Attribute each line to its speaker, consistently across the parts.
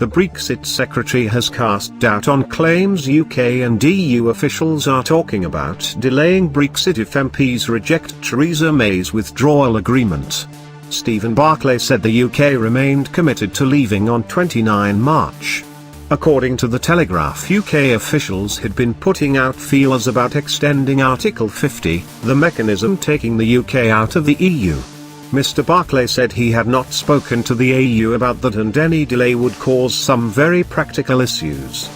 Speaker 1: The Brexit secretary has cast doubt on claims UK and EU officials are talking about delaying Brexit if MPs reject Theresa May's withdrawal agreement. Stephen Barclay said the UK remained committed to leaving on 29 March. According to The Telegraph, UK officials had been putting out feelers about extending Article 50, the mechanism taking the UK out of the EU. Mr. Barclay said he had not spoken to the EU about that and any delay would cause some very practical issues.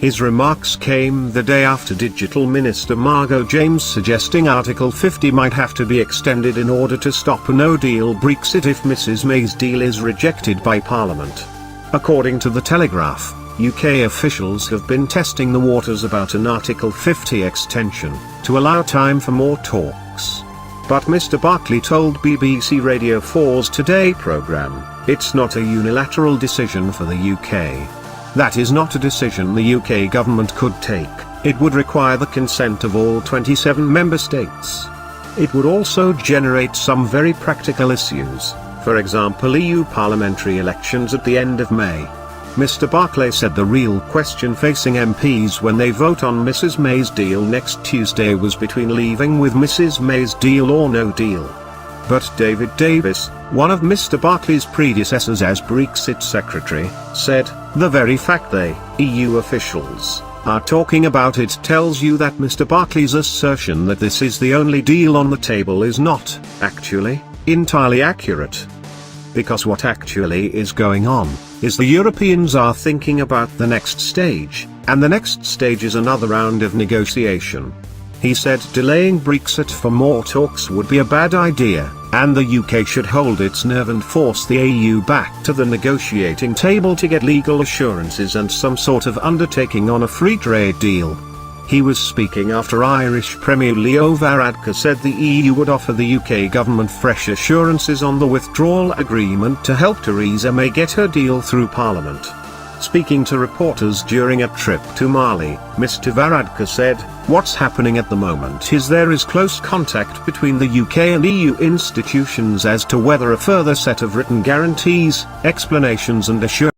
Speaker 1: His remarks came the day after Digital Minister Margot James suggesting Article 50 might have to be extended in order to stop a no-deal Brexit if Mrs May's deal is rejected by Parliament. According to The Telegraph, UK officials have been testing the waters about an Article 50 extension, to allow time for more talks. But Mr. Barclay told BBC Radio 4's Today programme, it's not a unilateral decision for the UK. That is not a decision the UK government could take, it would require the consent of all 27 member states. It would also generate some very practical issues, for example EU parliamentary elections at the end of May. Mr. Barclay said the real question facing MPs when they vote on Mrs May's deal next Tuesday was between leaving with Mrs May's deal or no deal. But David Davis, one of Mr. Barclay's predecessors as Brexit secretary, said, the very fact they, EU officials, are talking about it tells you that Mr. Barclay's assertion that this is the only deal on the table is not, actually, entirely accurate. Because what actually is going on, is the Europeans are thinking about the next stage, and the next stage is another round of negotiation. He said delaying Brexit for more talks would be a bad idea, and the UK should hold its nerve and force the EU back to the negotiating table to get legal assurances and some sort of undertaking on a free trade deal. He was speaking after Irish Premier Leo Varadkar said the EU would offer the UK government fresh assurances on the withdrawal agreement to help Theresa May get her deal through Parliament. Speaking to reporters during a trip to Mali, Mr. Varadkar said, what's happening at the moment is there is close contact between the UK and EU institutions as to whether a further set of written guarantees, explanations and assurances